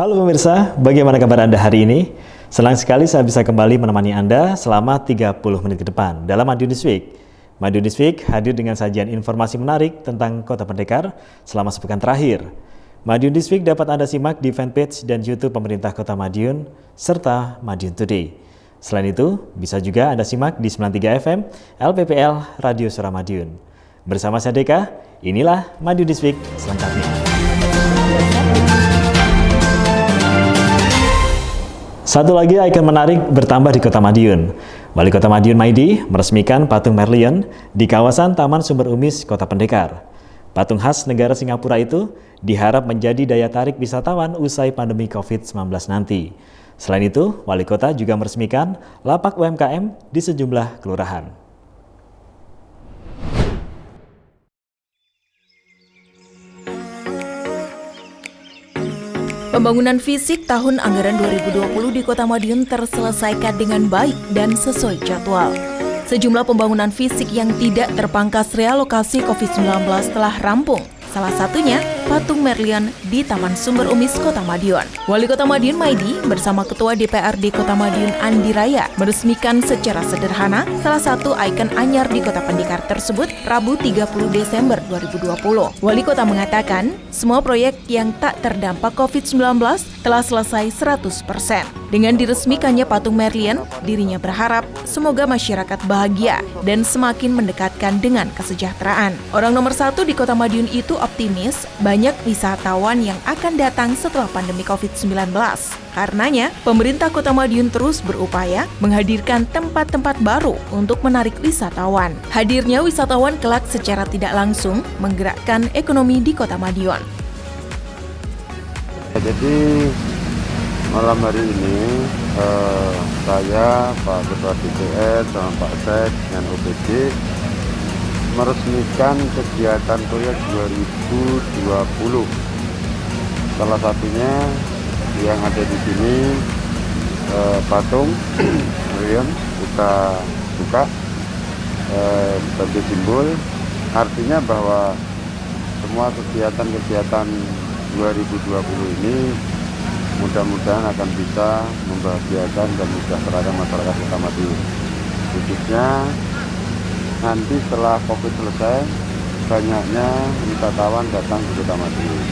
Halo pemirsa, bagaimana kabar Anda hari ini? Senang sekali saya bisa kembali menemani Anda selama 30 menit ke depan dalam Madiun This Week. Madiun This Week hadir dengan sajian informasi menarik tentang Kota Pendekar selama sepekan terakhir. Madiun This Week dapat Anda simak di fanpage dan YouTube pemerintah Kota Madiun, serta Madiun Today. Selain itu, bisa juga Anda simak di 93 FM LPPL Radio Suara Madiun. Bersama saya Deka, inilah Madiun This Week selengkapnya. Satu lagi ikon menarik bertambah di Kota Madiun. Wali Kota Madiun Maidi meresmikan patung Merlion di kawasan Taman Sumber Umis, Kota Pendekar. Patung khas negara Singapura itu diharap menjadi daya tarik wisatawan usai pandemi COVID-19 nanti. Selain itu, Wali Kota juga meresmikan lapak UMKM di sejumlah kelurahan. Pembangunan fisik tahun anggaran 2020 di Kota Madiun terselesaikan dengan baik dan sesuai jadwal. Sejumlah pembangunan fisik yang tidak terpangkas realokasi COVID-19 telah rampung. Salah satunya patung Merlion di Taman Sumber Umis, Kota Madiun. Wali Kota Madiun Maidi bersama Ketua DPRD Kota Madiun Andi Raya meresmikan secara sederhana salah satu ikon anyar di Kota Pendekar tersebut Rabu 30 Desember 2020. Wali Kota mengatakan, semua proyek yang tak terdampak COVID-19 telah selesai 100%. Dengan diresmikannya patung Merlion, dirinya berharap semoga masyarakat bahagia dan semakin mendekatkan dengan kesejahteraan. Orang nomor satu di Kota Madiun itu optimis banyak wisatawan yang akan datang setelah pandemi COVID-19. Karenanya, pemerintah Kota Madiun terus berupaya menghadirkan tempat-tempat baru untuk menarik wisatawan. Hadirnya wisatawan kelak secara tidak langsung menggerakkan ekonomi di Kota Madiun. Jadi malam hari ini saya, Pak Ketua DPR, sama Pak Sek dan OPD meresmikan kegiatan proyek 2020. Salah satunya yang ada di sini patung Merlion kita buka sebagai simbol, artinya bahwa semua kegiatan-kegiatan 2020 ini mudah-mudahan akan bisa membahagiakan dan mensejahterakan masyarakat Kota Madiun. Khususnya nanti setelah COVID selesai, banyaknya wisatawan datang ke Kota Madiun.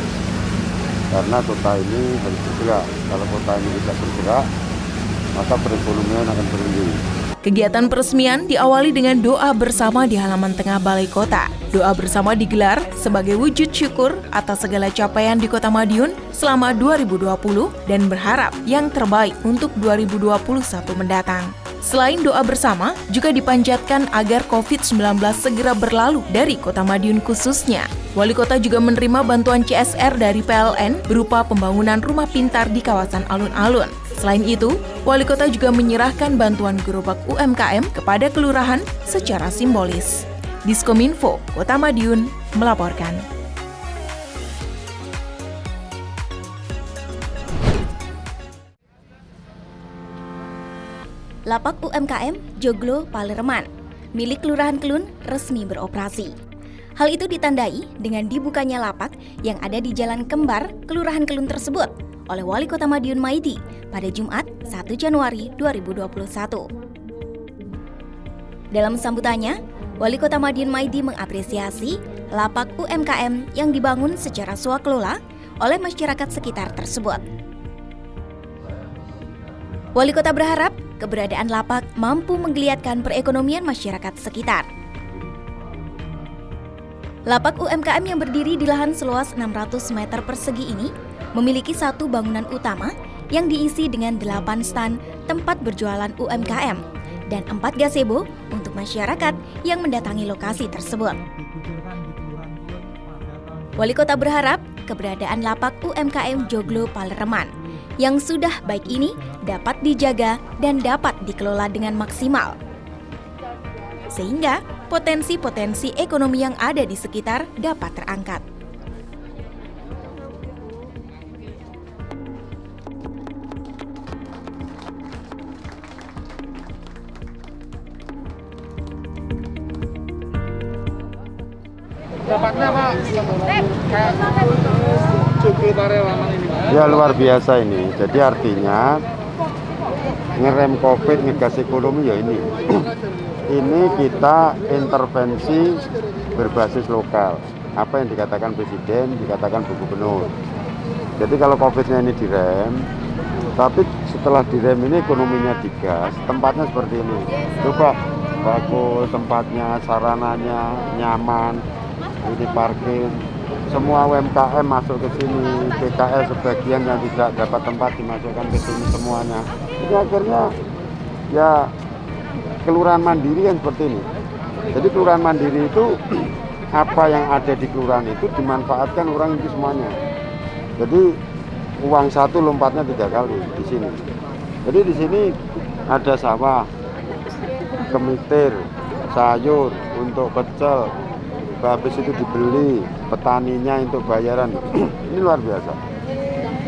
Karena kota ini harus bergerak. Kalau kota ini tidak bergerak, maka perekonomian akan berhenti. Kegiatan peresmian diawali dengan doa bersama di halaman tengah Balai Kota. Doa bersama digelar sebagai wujud syukur atas segala capaian di Kota Madiun selama 2020 dan berharap yang terbaik untuk 2021 mendatang. Selain doa bersama, juga dipanjatkan agar COVID-19 segera berlalu dari Kota Madiun khususnya. Wali Kota juga menerima bantuan CSR dari PLN berupa pembangunan rumah pintar di kawasan alun-alun. Selain itu, Wali Kota juga menyerahkan bantuan gerobak UMKM kepada kelurahan secara simbolis. Diskominfo Kota Madiun melaporkan. Lapak UMKM Joglo Palereman, milik Kelurahan Kelun, resmi beroperasi. Hal itu ditandai dengan dibukanya lapak yang ada di Jalan Kembar, Kelurahan Kelun tersebut oleh Wali Kota Madiun Maidi pada Jumat 1 Januari 2021. Dalam sambutannya, Wali Kota Madiun Maidi mengapresiasi lapak UMKM yang dibangun secara swakelola oleh masyarakat sekitar tersebut. Wali Kota berharap keberadaan lapak mampu menggeliatkan perekonomian masyarakat sekitar. Lapak UMKM yang berdiri di lahan seluas 600 meter persegi ini memiliki satu bangunan utama yang diisi dengan 8 stand tempat berjualan UMKM dan 4 gazebo untuk masyarakat yang mendatangi lokasi tersebut. Wali Kota berharap keberadaan lapak UMKM Joglo Palereman yang sudah baik ini dapat dijaga dan dapat dikelola dengan maksimal, sehingga potensi-potensi ekonomi yang ada di sekitar dapat terangkat. Dapatnya Pak, kayak untuk sukarelawan ini, Pak? Ya luar biasa ini. Jadi artinya ngerem COVID, ngegas ekonomi ya ini. Ini kita intervensi berbasis lokal. Apa yang dikatakan Presiden, dikatakan Bu Gubernur. Jadi kalau COVID-nya ini direm, tapi setelah direm ini ekonominya digas, tempatnya seperti ini. Coba bagus tempatnya, sarananya nyaman, ini parkir. Semua UMKM masuk ke sini, PKL sebagian yang tidak dapat tempat dimasukkan ke sini semuanya. Jadi akhirnya ya kelurahan mandiri kan seperti ini. Jadi kelurahan mandiri itu apa yang ada di kelurahan itu dimanfaatkan orang itu semuanya. Jadi uang satu lompatnya 3 kali di sini. Jadi di sini ada sawah, kemitir, sayur untuk pecel. Habis itu dibeli petaninya untuk bayaran. Ini luar biasa.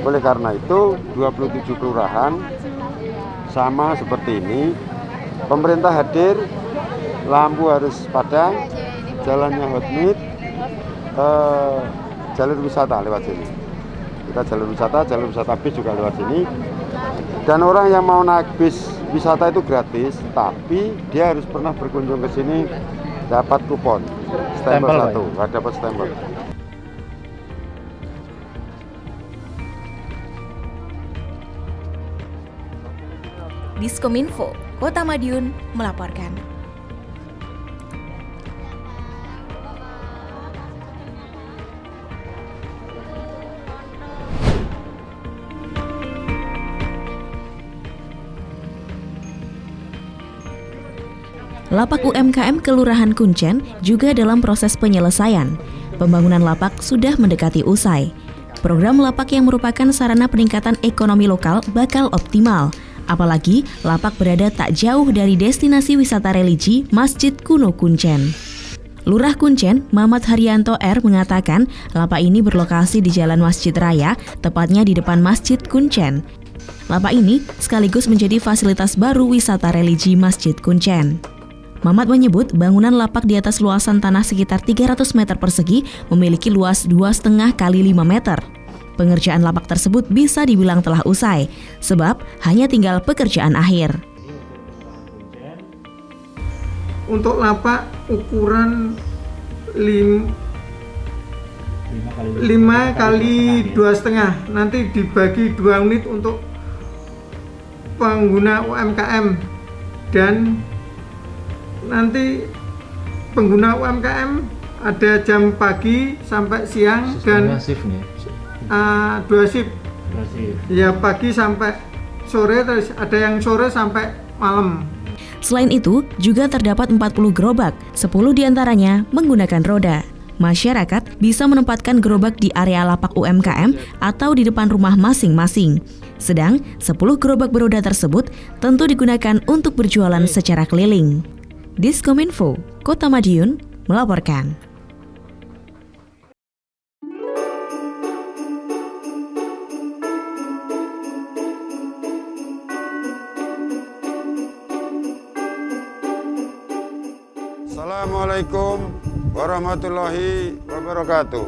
Oleh karena itu 27 kelurahan sama seperti ini. Pemerintah hadir, lampu harus padam, jalannya hotmit, jalur wisata lewat sini. Kita jalur wisata bis juga lewat sini. Dan orang yang mau naik bis wisata itu gratis, tapi dia harus pernah berkunjung ke sini dapat kupon. Stempel satu, dapat stempel. Diskominfo, Kota Madiun melaporkan. Lapak UMKM Kelurahan Kuncen juga dalam proses penyelesaian. Pembangunan lapak sudah mendekati usai. Program lapak yang merupakan sarana peningkatan ekonomi lokal bakal optimal. Apalagi lapak berada tak jauh dari destinasi wisata religi Masjid Kuno Kuncen. Lurah Kuncen, Mamat Haryanto R. mengatakan lapak ini berlokasi di Jalan Masjid Raya, tepatnya di depan Masjid Kuncen. Lapak ini sekaligus menjadi fasilitas baru wisata religi Masjid Kuncen. Mamat menyebut bangunan lapak di atas luasan tanah sekitar 300 meter persegi memiliki luas 2,5 kali 5 meter. Pengerjaan lapak tersebut bisa dibilang telah usai, sebab hanya tinggal pekerjaan akhir. Untuk lapak ukuran 5 kali 2,5, nanti dibagi 2 unit untuk pengguna UMKM dan nanti pengguna UMKM ada jam pagi sampai siang dan shift nih. 2 shift. Ya pagi sampai sore, terus ada yang sore sampai malam. Selain itu, juga terdapat 40 gerobak, 10 diantaranya menggunakan roda. Masyarakat bisa menempatkan gerobak di area lapak UMKM atau di depan rumah masing-masing. Sedang 10 gerobak beroda tersebut tentu digunakan untuk berjualan secara keliling. Diskominfo, Kota Madiun melaporkan. Assalamualaikum warahmatullahi wabarakatuh.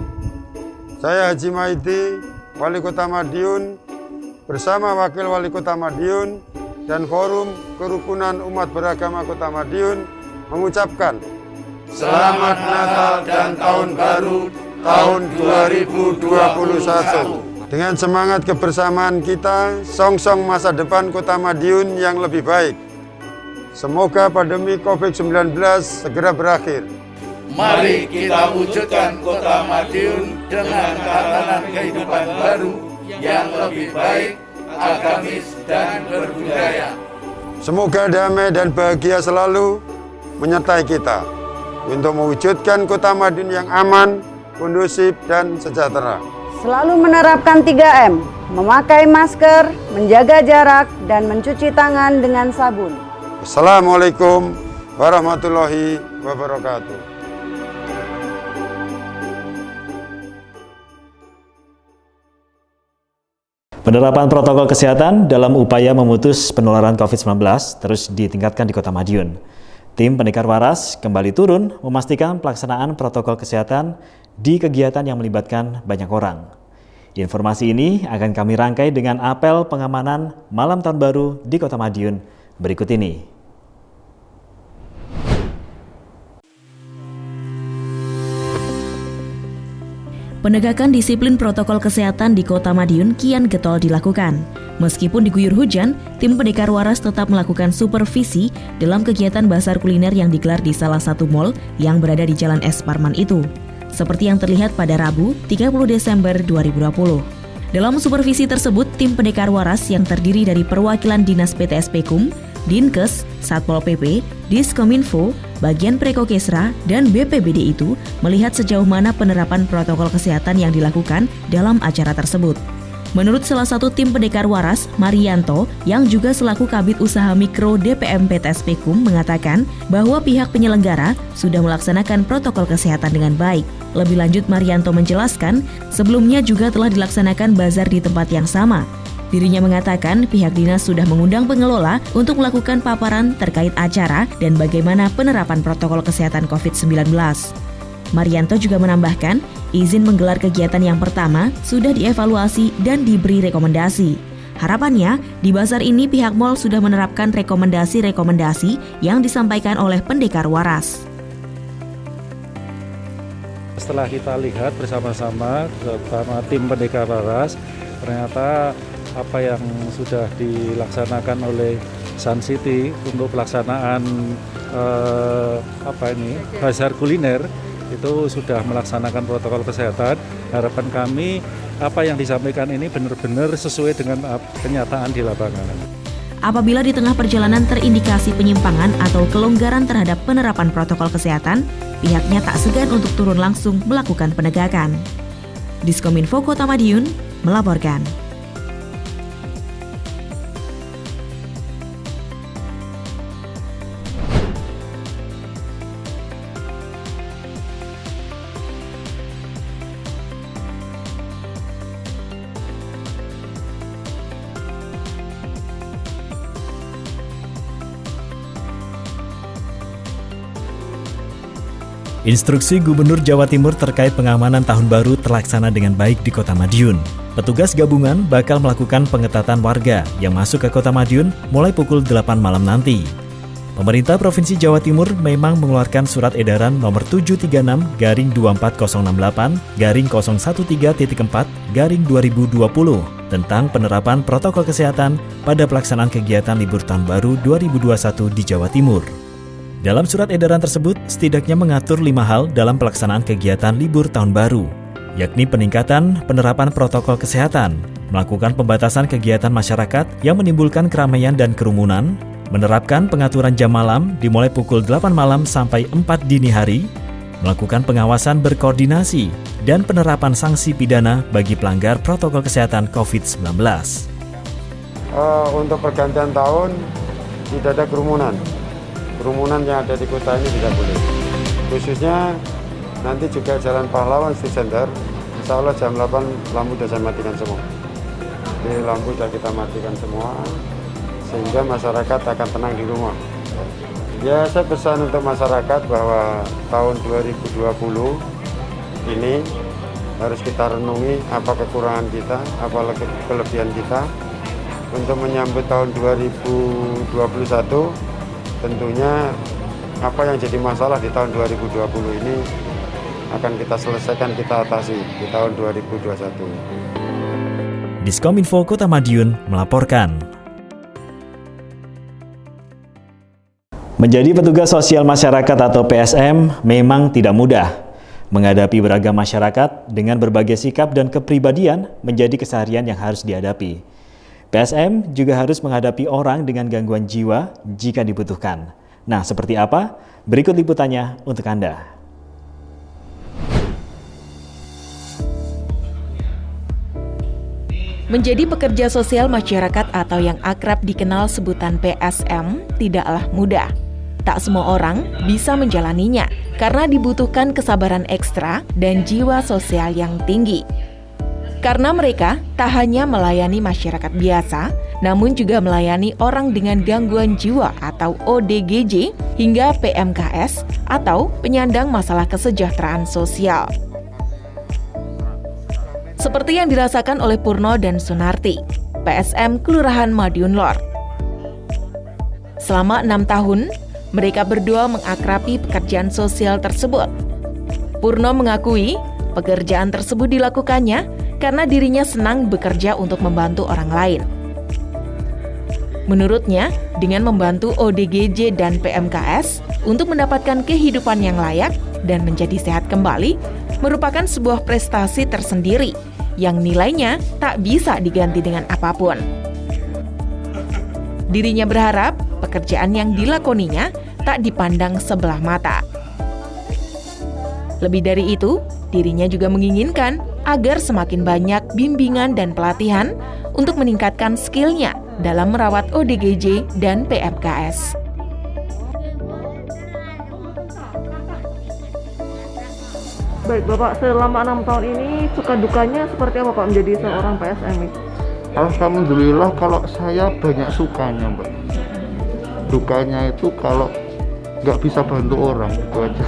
Saya Haji Maidi, Wali Kota Madiun, bersama Wakil Wali Kota Madiun dan Forum Kerukunan Umat Beragama Kota Madiun mengucapkan Selamat Natal dan Tahun Baru tahun 2021. Dengan semangat kebersamaan kita, song-song masa depan Kota Madiun yang lebih baik. Semoga pandemi COVID-19 segera berakhir. Mari kita wujudkan Kota Madiun dengan tatanan kehidupan baru yang lebih baik, agamis dan berbudaya. Semoga damai dan bahagia selalu menyertai kita untuk mewujudkan Kota Madiun yang aman, kondusif dan sejahtera. Selalu menerapkan 3M, memakai masker, menjaga jarak, dan mencuci tangan dengan sabun. Assalamualaikum warahmatullahi wabarakatuh. Penerapan protokol kesehatan dalam upaya memutus penularan COVID-19 terus ditingkatkan di Kota Madiun. Tim Pendekar Waras kembali turun memastikan pelaksanaan protokol kesehatan di kegiatan yang melibatkan banyak orang. Informasi ini akan kami rangkai dengan apel pengamanan malam tahun baru di Kota Madiun berikut ini. Penegakan disiplin protokol kesehatan di Kota Madiun kian getol dilakukan. Meskipun diguyur hujan, tim pendekar waras tetap melakukan supervisi dalam kegiatan bazar kuliner yang digelar di salah satu mal yang berada di Jalan S. Parman itu. Seperti yang terlihat pada Rabu, 30 Desember 2020. Dalam supervisi tersebut, tim pendekar waras yang terdiri dari perwakilan Dinas PTSPKUM, Dinkes, Satpol PP, Diskominfo, bagian Prekokesra, dan BPBD itu melihat sejauh mana penerapan protokol kesehatan yang dilakukan dalam acara tersebut. Menurut salah satu tim pendekar waras, Marianto, yang juga selaku Kabid Usaha Mikro DPM PTSPKUM mengatakan bahwa pihak penyelenggara sudah melaksanakan protokol kesehatan dengan baik. Lebih lanjut, Marianto menjelaskan, sebelumnya juga telah dilaksanakan bazar di tempat yang sama. Dirinya mengatakan pihak dinas sudah mengundang pengelola untuk melakukan paparan terkait acara dan bagaimana penerapan protokol kesehatan COVID-19. Marianto juga menambahkan, izin menggelar kegiatan yang pertama sudah dievaluasi dan diberi rekomendasi. Harapannya, di bazar ini pihak mal sudah menerapkan rekomendasi-rekomendasi yang disampaikan oleh pendekar waras. Setelah kita lihat bersama-sama tim pendekar waras, ternyata apa yang sudah dilaksanakan oleh Sun City untuk pelaksanaan bazar kuliner itu sudah melaksanakan protokol kesehatan. Harapan kami apa yang disampaikan ini benar-benar sesuai dengan kenyataan di lapangan. Apabila di tengah perjalanan terindikasi penyimpangan atau kelonggaran terhadap penerapan protokol kesehatan, pihaknya tak segan untuk turun langsung melakukan penegakan. Diskominfo Kota Madiun melaporkan. Instruksi Gubernur Jawa Timur terkait pengamanan tahun baru terlaksana dengan baik di Kota Madiun. Petugas gabungan bakal melakukan pengetatan warga yang masuk ke Kota Madiun mulai pukul 8 malam nanti. Pemerintah Provinsi Jawa Timur memang mengeluarkan surat edaran nomor 736-24068-013.4/2020 tentang penerapan protokol kesehatan pada pelaksanaan kegiatan libur tahun baru 2021 di Jawa Timur. Dalam surat edaran tersebut, setidaknya mengatur 5 hal dalam pelaksanaan kegiatan libur tahun baru, yakni peningkatan penerapan protokol kesehatan, melakukan pembatasan kegiatan masyarakat yang menimbulkan keramaian dan kerumunan, menerapkan pengaturan jam malam dimulai pukul 8 malam sampai 4 dini hari, melakukan pengawasan berkoordinasi, dan penerapan sanksi pidana bagi pelanggar protokol kesehatan COVID-19. Untuk pergantian tahun tidak ada kerumunan. Kerumunan yang ada di kota ini tidak boleh. Khususnya nanti juga Jalan Pahlawan Street Center, insya Allah jam 8 lampu sudah saya matikan semua. Jadi lampu sudah kita matikan semua, sehingga masyarakat akan tenang di rumah. Ya, saya pesan untuk masyarakat bahwa tahun 2020 ini harus kita renungi apa kekurangan kita, apa kelebihan kita. Untuk menyambut tahun 2021, tentunya apa yang jadi masalah di tahun 2020 ini akan kita selesaikan, kita atasi di tahun 2021. Diskominfo Kota Madiun melaporkan. Menjadi petugas sosial masyarakat atau PSM memang tidak mudah. Menghadapi beragam masyarakat dengan berbagai sikap dan kepribadian menjadi keseharian yang harus dihadapi. PSM juga harus menghadapi orang dengan gangguan jiwa jika dibutuhkan. Nah, seperti apa? Berikut liputannya untuk Anda. Menjadi pekerja sosial masyarakat atau yang akrab dikenal sebutan PSM tidaklah mudah. Tak semua orang bisa menjalaninya karena dibutuhkan kesabaran ekstra dan jiwa sosial yang tinggi. Karena mereka tak hanya melayani masyarakat biasa, namun juga melayani orang dengan gangguan jiwa atau ODGJ hingga PMKS atau penyandang masalah kesejahteraan sosial. Seperti yang dirasakan oleh Purno dan Sunarti, PSM Kelurahan Madiun Lor. Selama 6 tahun, mereka berdua mengakrabi pekerjaan sosial tersebut. Purno mengakui pekerjaan tersebut dilakukannya karena dirinya senang bekerja untuk membantu orang lain. Menurutnya, dengan membantu ODGJ dan PMKS untuk mendapatkan kehidupan yang layak dan menjadi sehat kembali merupakan sebuah prestasi tersendiri yang nilainya tak bisa diganti dengan apapun. Dirinya berharap pekerjaan yang dilakoninya tak dipandang sebelah mata. Lebih dari itu, dirinya juga menginginkan agar semakin banyak bimbingan dan pelatihan untuk meningkatkan skillnya dalam merawat ODGJ dan PMKS. Baik Bapak, selama 6 tahun ini suka dukanya seperti apa Pak menjadi seorang PSM? Alhamdulillah kalau saya banyak sukanya Mbak. Dukanya itu kalau nggak bisa bantu orang, itu aja.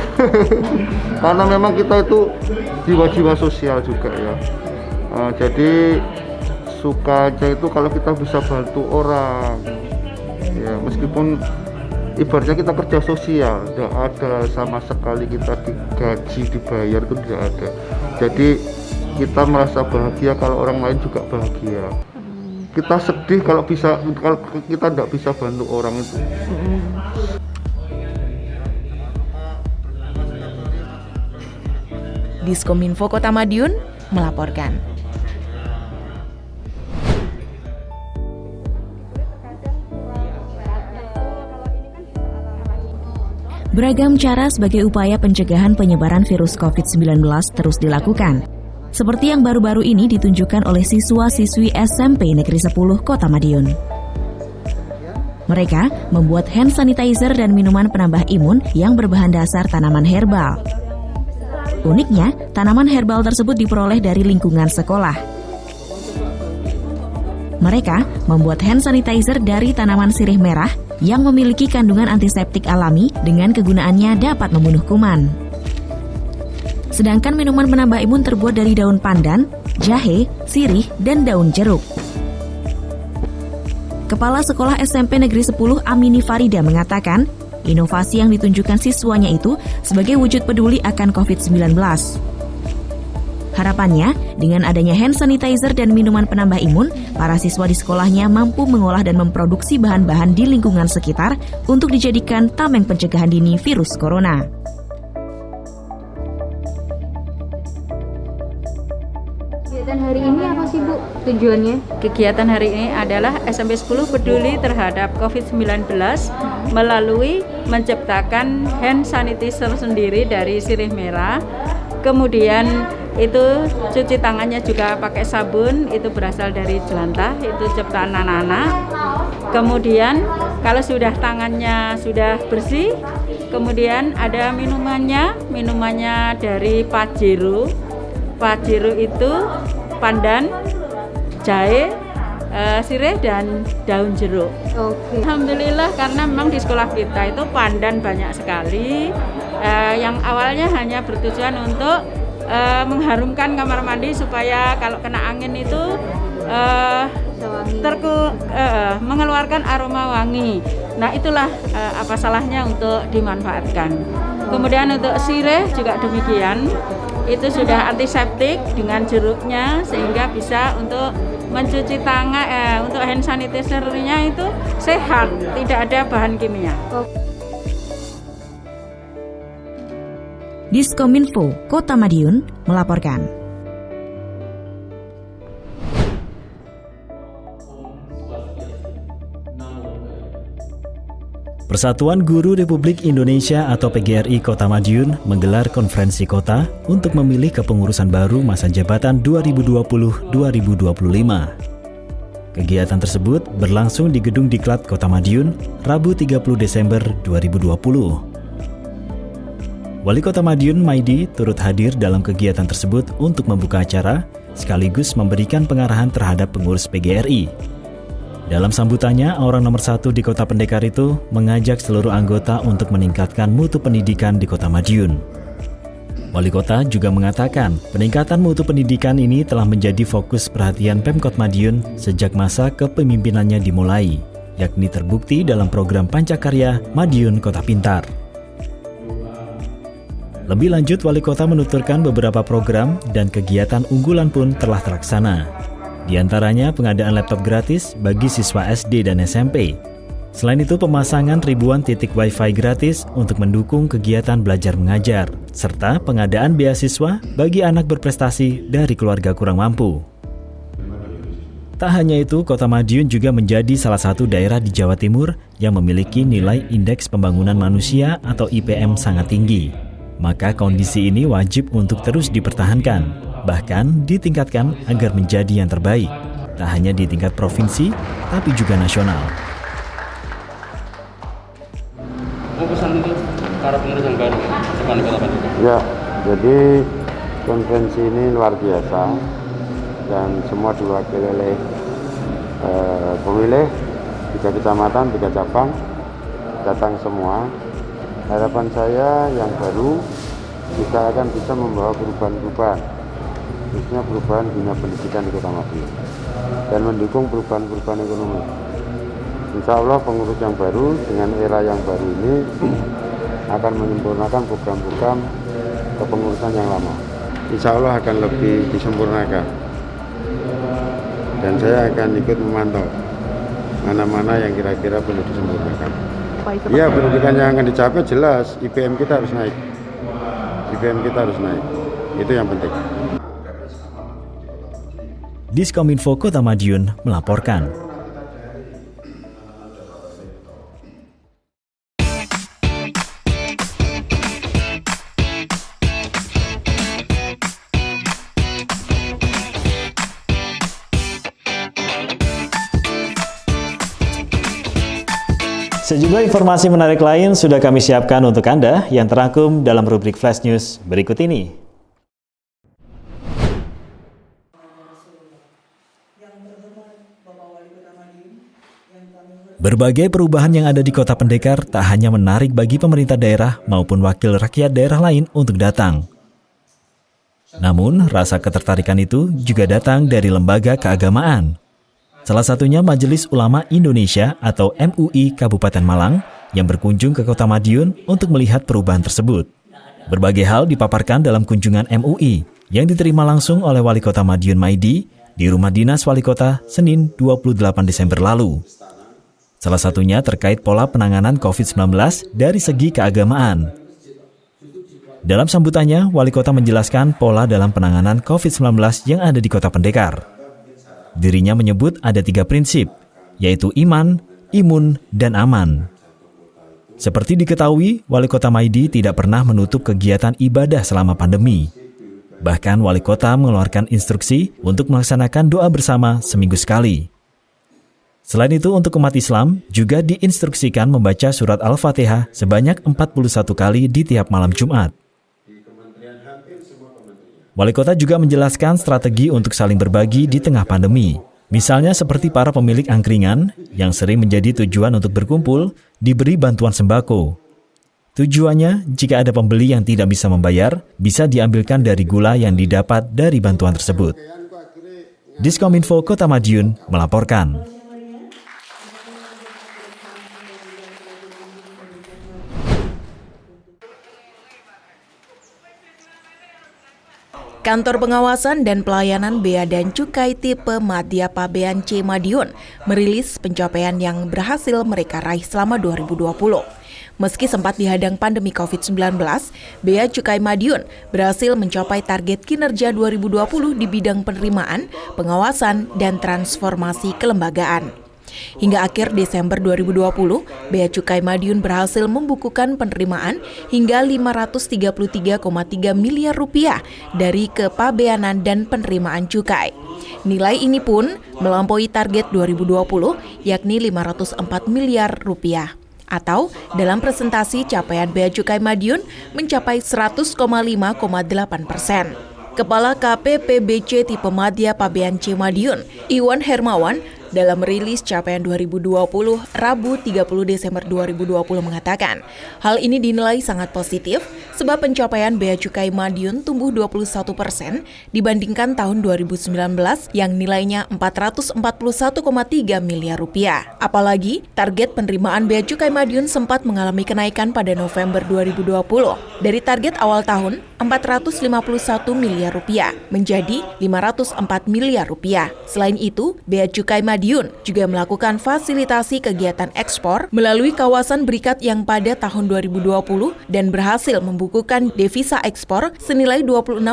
Karena memang kita itu jiwa-jiwa sosial juga ya. Jadi sukanya itu kalau kita bisa bantu orang. Ya meskipun ibaratnya kita kerja sosial, tidak ada sama sekali kita digaji, dibayar, itu tidak ada. Jadi kita merasa bahagia kalau orang lain juga bahagia. Kita sedih kalau kita tidak bisa bantu orang itu. Diskominfo Kota Madiun melaporkan. Beragam cara sebagai upaya pencegahan penyebaran virus COVID-19 terus dilakukan. Seperti yang baru-baru ini ditunjukkan oleh siswa-siswi SMP Negeri 10 Kota Madiun. Mereka membuat hand sanitizer dan minuman penambah imun yang berbahan dasar tanaman herbal. Uniknya, tanaman herbal tersebut diperoleh dari lingkungan sekolah. Mereka membuat hand sanitizer dari tanaman sirih merah yang memiliki kandungan antiseptik alami dengan kegunaannya dapat membunuh kuman. Sedangkan minuman penambah imun terbuat dari daun pandan, jahe, sirih, dan daun jeruk. Kepala Sekolah SMP Negeri 10 Amini Farida mengatakan, inovasi yang ditunjukkan siswanya itu sebagai wujud peduli akan COVID-19. Harapannya, dengan adanya hand sanitizer dan minuman penambah imun, para siswa di sekolahnya mampu mengolah dan memproduksi bahan-bahan di lingkungan sekitar untuk dijadikan tameng pencegahan dini virus corona. Kegiatan hari ini apa sih Bu tujuannya? Kegiatan hari ini adalah SMP 10 peduli terhadap COVID-19 melalui menciptakan hand sanitizer sendiri dari sirih merah. Kemudian itu cuci tangannya juga pakai sabun, itu berasal dari jelantah, itu ciptaan anak-anak. Kemudian kalau sudah tangannya sudah bersih, kemudian ada minumannya dari Pajero. Pajero itu pandan, jahe, sirih dan daun jeruk. Oke. Alhamdulillah karena memang di sekolah kita itu pandan banyak sekali. Yang awalnya hanya bertujuan untuk mengharumkan kamar mandi supaya kalau kena angin itu mengeluarkan aroma wangi. Nah itulah apa salahnya untuk dimanfaatkan. Kemudian untuk sirih juga demikian. Itu sudah antiseptik dengan jeruknya sehingga bisa untuk mencuci tangan, untuk hand sanitizer-nya itu sehat, tidak ada bahan kimia. Diskominfo Kota Madiun melaporkan. Persatuan Guru Republik Indonesia atau PGRI Kota Madiun menggelar konferensi kota untuk memilih kepengurusan baru masa jabatan 2020-2025. Kegiatan tersebut berlangsung di Gedung Diklat Kota Madiun, Rabu 30 Desember 2020. Wali Kota Madiun Maidi turut hadir dalam kegiatan tersebut untuk membuka acara sekaligus memberikan pengarahan terhadap pengurus PGRI. Dalam sambutannya, orang nomor 1 di Kota Pendekar itu mengajak seluruh anggota untuk meningkatkan mutu pendidikan di Kota Madiun. Wali Kota juga mengatakan peningkatan mutu pendidikan ini telah menjadi fokus perhatian Pemkot Madiun sejak masa kepemimpinannya dimulai, yakni terbukti dalam program Pancakarya Madiun Kota Pintar. Lebih lanjut, Wali Kota menuturkan beberapa program dan kegiatan unggulan pun telah terlaksana. Di antaranya pengadaan laptop gratis bagi siswa SD dan SMP. Selain itu, pemasangan ribuan titik Wi-Fi gratis untuk mendukung kegiatan belajar mengajar, serta pengadaan beasiswa bagi anak berprestasi dari keluarga kurang mampu. Tak hanya itu, Kota Madiun juga menjadi salah satu daerah di Jawa Timur yang memiliki nilai Indeks Pembangunan Manusia atau IPM sangat tinggi. Maka kondisi ini wajib untuk terus dipertahankan, bahkan ditingkatkan agar menjadi yang terbaik, tak hanya di tingkat provinsi, tapi juga nasional. Pesan untuk para pengurus yang baru depan Kota Madiun. Ya, jadi konvensi ini luar biasa dan semua diwakili oleh pemilih 3 kecamatan, 3 cabang, datang semua. Harapan saya yang baru kita akan bisa membawa perubahan-perubahan, khususnya perubahan dunia pendidikan di Kota Madiun dan mendukung perubahan-perubahan ekonomi. Insya Allah pengurus yang baru dengan era yang baru ini akan menyempurnakan program-program kepengurusan yang lama. Insya Allah akan lebih disempurnakan. Dan saya akan ikut memantau mana-mana yang kira-kira perlu disempurnakan. Ya, pendidikan yang akan dicapai jelas IPM kita harus naik. IPM kita harus naik. Itu yang penting. Diskominfo Kota Madiun melaporkan. Sejumlah informasi menarik lain sudah kami siapkan untuk Anda yang terangkum dalam rubrik Flash News berikut ini. Berbagai perubahan yang ada di Kota Pendekar tak hanya menarik bagi pemerintah daerah maupun wakil rakyat daerah lain untuk datang. Namun, rasa ketertarikan itu juga datang dari lembaga keagamaan. Salah satunya Majelis Ulama Indonesia atau MUI Kabupaten Malang yang berkunjung ke Kota Madiun untuk melihat perubahan tersebut. Berbagai hal dipaparkan dalam kunjungan MUI yang diterima langsung oleh Wali Kota Madiun Maidi di Rumah Dinas Wali Kota Senin 28 Desember lalu. Salah satunya terkait pola penanganan COVID-19 dari segi keagamaan. Dalam sambutannya, Wali Kota menjelaskan pola dalam penanganan COVID-19 yang ada di Kota Pendekar. Dirinya menyebut ada 3 prinsip, yaitu iman, imun, dan aman. Seperti diketahui, Wali Kota Maidi tidak pernah menutup kegiatan ibadah selama pandemi. Bahkan Wali Kota mengeluarkan instruksi untuk melaksanakan doa bersama seminggu sekali. Selain itu, untuk umat Islam juga diinstruksikan membaca surat Al-Fatihah sebanyak 41 kali di tiap malam Jumat. Wali Kota juga menjelaskan strategi untuk saling berbagi di tengah pandemi. Misalnya seperti para pemilik angkringan yang sering menjadi tujuan untuk berkumpul, diberi bantuan sembako. Tujuannya, jika ada pembeli yang tidak bisa membayar, bisa diambilkan dari gula yang didapat dari bantuan tersebut. Diskominfo Kota Madiun melaporkan. Kantor Pengawasan dan Pelayanan Bea dan Cukai tipe Madya Pabean C Madiun merilis pencapaian yang berhasil mereka raih selama 2020. Meski sempat dihadang pandemi COVID-19, Bea Cukai Madiun berhasil mencapai target kinerja 2020 di bidang penerimaan, pengawasan, dan transformasi kelembagaan. Hingga akhir Desember 2020, Bea Cukai Madiun berhasil membukukan penerimaan hingga Rp533,3 miliar dari kepabeanan dan penerimaan cukai. Nilai ini pun melampaui target 2020, yakni Rp504 miliar. Atau dalam presentasi capaian Bea Cukai Madiun mencapai 100,5,8%. Kepala KPPBC tipe Madya Pabean C Madiun, Iwan Hermawan, dalam rilis capaian 2020 Rabu 30 Desember 2020 mengatakan, hal ini dinilai sangat positif sebab pencapaian Bea Cukai Madiun tumbuh 21% dibandingkan tahun 2019 yang nilainya 441,3 miliar rupiah. Apalagi target penerimaan Bea Cukai Madiun sempat mengalami kenaikan pada November 2020 dari target awal tahun 451 miliar rupiah menjadi 504 miliar rupiah. Selain itu, Bea Cukai Madiun juga melakukan fasilitasi kegiatan ekspor melalui kawasan berikat yang pada tahun 2020 dan berhasil membukukan devisa ekspor senilai 26,6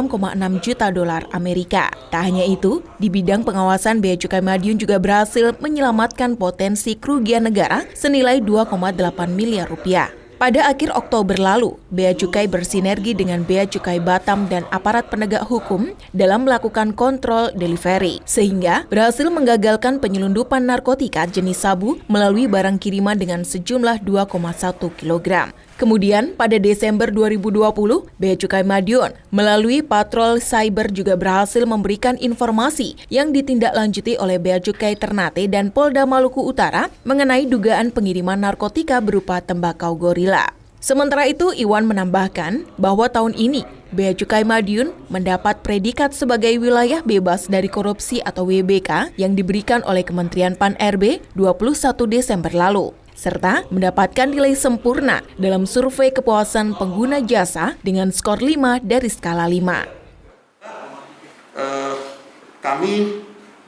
juta dolar Amerika. Tak hanya itu, di bidang pengawasan Bea Cukai Madiun juga berhasil menyelamatkan potensi kerugian negara senilai 2,8 miliar rupiah. Pada akhir Oktober lalu, Bea Cukai bersinergi dengan Bea Cukai Batam dan aparat penegak hukum dalam melakukan kontrol delivery, sehingga berhasil menggagalkan penyelundupan narkotika jenis sabu melalui barang kiriman dengan sejumlah 2,1 kg. Kemudian, pada Desember 2020, Bea Cukai Madiun melalui patrol cyber juga berhasil memberikan informasi yang ditindaklanjuti oleh Bea Cukai Ternate dan Polda Maluku Utara mengenai dugaan pengiriman narkotika berupa tembakau gorila. Sementara itu, Iwan menambahkan bahwa tahun ini Bea Cukai Madiun mendapat predikat sebagai wilayah bebas dari korupsi atau WBK yang diberikan oleh Kementerian Pan-RB 21 Desember lalu, serta mendapatkan nilai sempurna dalam survei kepuasan pengguna jasa dengan skor 5 dari skala 5. Kami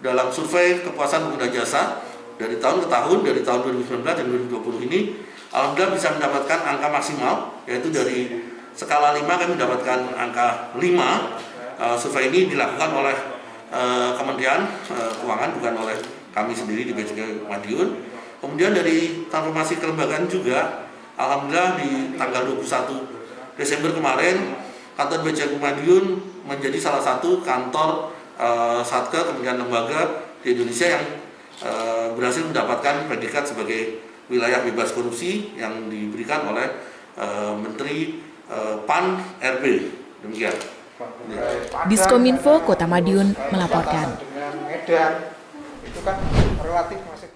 dalam survei kepuasan pengguna jasa dari tahun ke tahun, dari tahun 2019 dan 2020 ini, alhamdulillah bisa mendapatkan angka maksimal, yaitu dari skala 5 kami mendapatkan angka 5. Survei ini dilakukan oleh Kementerian Keuangan, bukan oleh kami sendiri di Bea Cukai Madiun. Kemudian dari transformasi kelembagaan juga, alhamdulillah di tanggal 21 Desember kemarin, kantor Bea Cukai Madiun menjadi salah satu kantor Satker Kementerian Lembaga di Indonesia yang berhasil mendapatkan predikat sebagai wilayah bebas korupsi yang diberikan oleh Menteri Pan-RB. Demikian. Diskominfo Kota Madiun melaporkan. Dengan Medan itu kan relatif masih.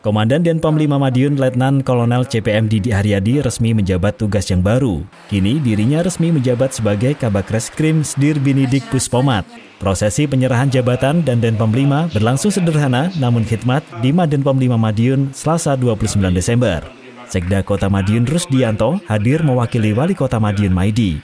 Komandan Denpom 5 Madiun Letnan Kolonel CPM Didi Haryadi resmi menjabat tugas yang baru. Kini dirinya resmi menjabat sebagai Kabak Reskrim Sdir Binidik Puspomat. Prosesi penyerahan jabatan dan Denpom 5 berlangsung sederhana namun khidmat di Madenpom 5 Madiun Selasa 29 Desember. Sekda Kota Madiun Rusdianto hadir mewakili Wali Kota Madiun Maidi.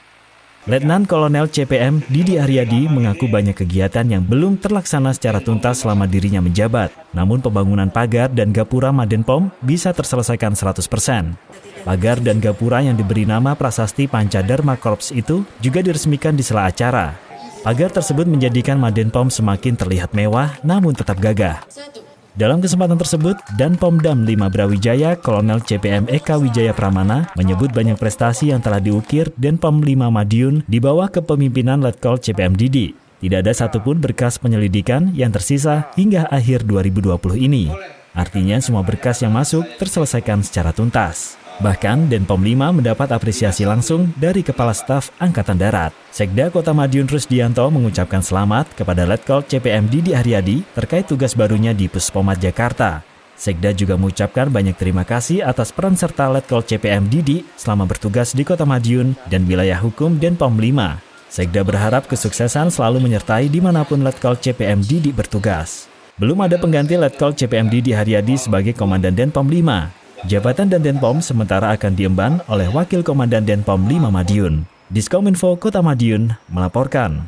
Letnan Kolonel CPM Didi Haryadi mengaku banyak kegiatan yang belum terlaksana secara tuntas selama dirinya menjabat. Namun pembangunan pagar dan gapura Madenpom bisa terselesaikan 100%. Pagar dan gapura yang diberi nama Prasasti Pancadharma Korps itu juga diresmikan di sela acara. Pagar tersebut menjadikan Madenpom semakin terlihat mewah namun tetap gagah. Dalam kesempatan tersebut, Danpomdam 5 Brawijaya Kolonel CPM Eka Wijaya Pramana menyebut banyak prestasi yang telah diukir Denpom 5 Madiun di bawah kepemimpinan Letkol CPM Didi. Tidak ada satupun berkas penyelidikan yang tersisa hingga akhir 2020 ini. Artinya semua berkas yang masuk terselesaikan secara tuntas. Bahkan Denpom 5 mendapat apresiasi langsung dari Kepala Staf Angkatan Darat. Sekda Kota Madiun Rusdianto mengucapkan selamat kepada Letkol CPM Didi Haryadi terkait tugas barunya di Puspomat Jakarta. Sekda juga mengucapkan banyak terima kasih atas peran serta Letkol CPM Didi selama bertugas di Kota Madiun dan wilayah hukum Denpom 5. Sekda berharap kesuksesan selalu menyertai dimanapun Letkol CPM Didi bertugas. Belum ada pengganti Letkol CPM Didi Haryadi sebagai Komandan Denpom 5. Jabatan dan Denpom sementara akan diemban oleh Wakil Komandan Denpom 5 Madiun. Diskominfo Kota Madiun melaporkan.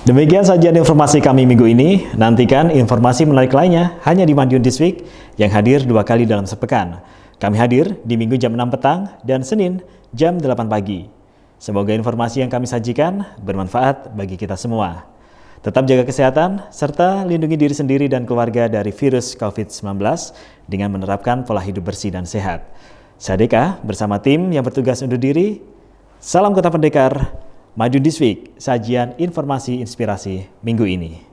Demikian sajian informasi kami minggu ini. Nantikan informasi menarik lainnya hanya di Madiun This Week yang hadir 2 kali dalam sepekan. Kami hadir di Minggu jam 6 petang dan Senin jam 8 pagi. Semoga informasi yang kami sajikan bermanfaat bagi kita semua. Tetap jaga kesehatan, serta lindungi diri sendiri dan keluarga dari virus COVID-19 dengan menerapkan pola hidup bersih dan sehat. Saya Deka bersama tim yang bertugas undur diri. Salam Kota Pendekar, Madiun This Week, sajian informasi inspirasi minggu ini.